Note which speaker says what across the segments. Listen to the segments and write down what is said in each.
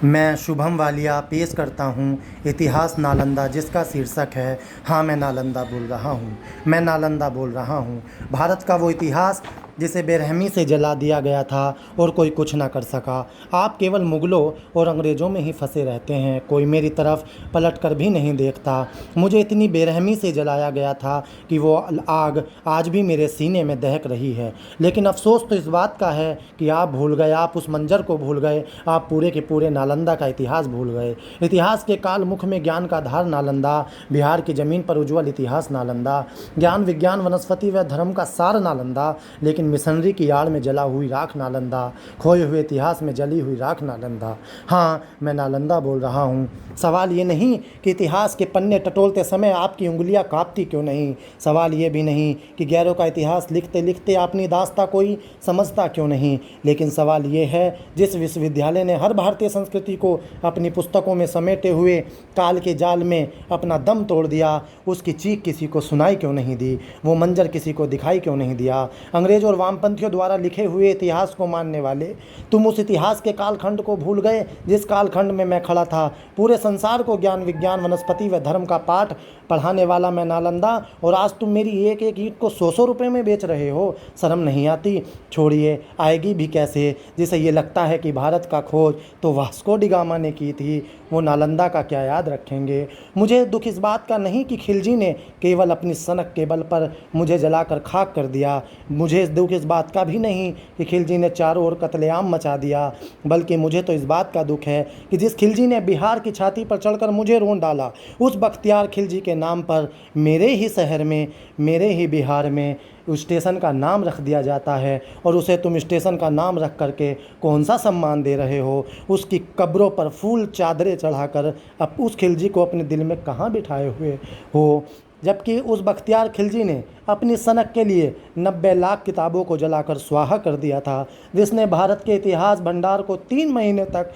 Speaker 1: मैं शुभम वालिया पेश करता हूँ इतिहास नालंदा, जिसका शीर्षक है हाँ मैं नालंदा बोल रहा हूँ। मैं नालंदा बोल रहा हूँ। भारत का वो इतिहास जिसे बेरहमी से जला दिया गया था और कोई कुछ ना कर सका। आप केवल मुग़लों और अंग्रेज़ों में ही फंसे रहते हैं, कोई मेरी तरफ पलट कर भी नहीं देखता। मुझे इतनी बेरहमी से जलाया गया था कि वो आग आज भी मेरे सीने में दहक रही है। लेकिन अफसोस तो इस बात का है कि आप भूल गए, आप उस मंजर को भूल गए, आप पूरे के पूरे नालंदा का इतिहास भूल गए। इतिहास के काल मुख में ज्ञान का धार नालंदा, बिहार की ज़मीन पर उज्ज्वल इतिहास नालंदा, ज्ञान विज्ञान वनस्पति व धर्म का सार नालंदा, लेकिन मिशनरी की आड़ में जला हुई राख नालंदा, खोए हुए इतिहास में जली हुई राख नालंदा। हाँ, मैं नालंदा बोल रहा हूँ। सवाल ये नहीं कि इतिहास के पन्ने टटोलते समय आपकी उंगलियां कांपती क्यों नहीं। सवाल ये भी नहीं कि गैरों का इतिहास लिखते लिखते अपनी दास्ता कोई समझता क्यों नहीं। लेकिन सवाल ये है, जिस विश्वविद्यालय ने हर भारतीय संस्कृति को अपनी पुस्तकों में समेटे हुए काल के जाल में अपना दम तोड़ दिया, उसकी चीख किसी को सुनाई क्यों नहीं दी, वो मंजर किसी को दिखाई क्यों नहीं दिया। अंग्रेज और वामपंथियों द्वारा लिखे हुए इतिहास को मानने वाले, तुम उस इतिहास के कालखंड को भूल गए जिस कालखंड में मैं खड़ा था। पूरे संसार को ज्ञान विज्ञान वनस्पति व धर्म का पाठ पढ़ाने वाला मैं नालंदा, और आज तुम मेरी एक एक ईंट को 100-100 रुपये में बेच रहे हो। शर्म नहीं आती? छोड़िए, आएगी भी कैसे। जिसे ये लगता है कि भारत का खोज तो वास्को डी गामा ने की थी, वो नालंदा का क्या याद रखेंगे। मुझे दुख इस बात का नहीं कि खिलजी ने केवल अपनी सनक के बल पर मुझे जलाकर खाक कर दिया। मुझे दुख इस बात का भी नहीं कि खिलजी ने चारों ओर कत्लेआम मचा दिया, बल्कि मुझे तो इस बात का दुख है कि जिस खिलजी ने बिहार की छाती पर चढ़कर मुझे रोन डाला, उस बख्तियार खिलजी के नाम पर मेरे ही शहर में, मेरे ही बिहार में उस स्टेशन का नाम रख दिया जाता है। और उसे तुम स्टेशन का नाम रख करके कौन सा सम्मान दे रहे हो। उसकी कब्रों पर फूल चादरें चढ़ाकर अब उस खिलजी को अपने दिल में कहाँ बिठाए हुए हो, जबकि उस बख्तियार खिलजी ने अपनी सनक के लिए 90 लाख किताबों को जलाकर स्वाहा कर दिया था, जिसने भारत के इतिहास भंडार को 3 महीने तक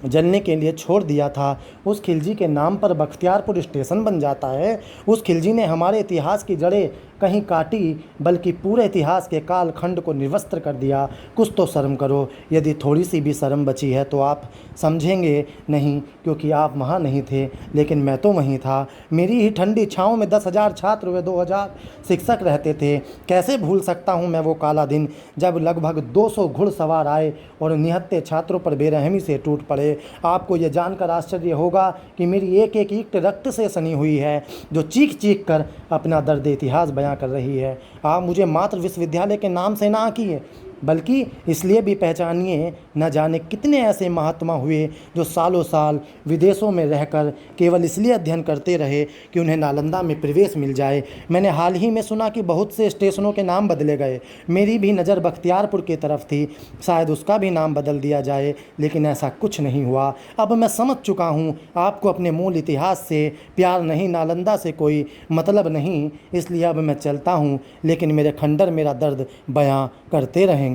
Speaker 1: जलने के लिए छोड़ दिया था। उस खिलजी के नाम पर बख्तियारपुर स्टेशन बन जाता है। उस खिलजी ने हमारे इतिहास की जड़ें कहीं काटी, बल्कि पूरे इतिहास के काल खंड को निर्वस्त्र कर दिया। कुछ तो शर्म करो। यदि थोड़ी सी भी शर्म बची है तो आप समझेंगे नहीं, क्योंकि आप वहाँ नहीं थे, लेकिन मैं तो वहीं था। मेरी ही ठंडी छाँव में 10,000 छात्र व 2,000 शिक्षक रहते थे। कैसे भूल सकता हूँ मैं वो काला दिन, जब लगभग 200 घुड़सवार आए और निहत्थे छात्रों पर बेरहमी से टूट पड़े। आपको ये जानकर आश्चर्य होगा कि मेरी एक एक ईंट रक्त से सनी हुई है, जो चीख चीख कर अपना दर्द इतिहास बयां कर रही है। आप मुझे मात्र विश्वविद्यालय के नाम से ना किए, बल्कि इसलिए भी पहचानिए, न जाने कितने ऐसे महात्मा हुए जो सालों साल विदेशों में रहकर केवल इसलिए अध्ययन करते रहे कि उन्हें नालंदा में प्रवेश मिल जाए। मैंने हाल ही में सुना कि बहुत से स्टेशनों के नाम बदले गए। मेरी भी नज़र बख्तियारपुर की तरफ थी, शायद उसका भी नाम बदल दिया जाए, लेकिन ऐसा कुछ नहीं हुआ। अब मैं समझ चुका हूँ, आपको अपने मूल इतिहास से प्यार नहीं, नालंदा से कोई मतलब नहीं। इसलिए अब मैं चलता हूँ, लेकिन मेरे खंडर मेरा दर्द बयां करते रहेंगे।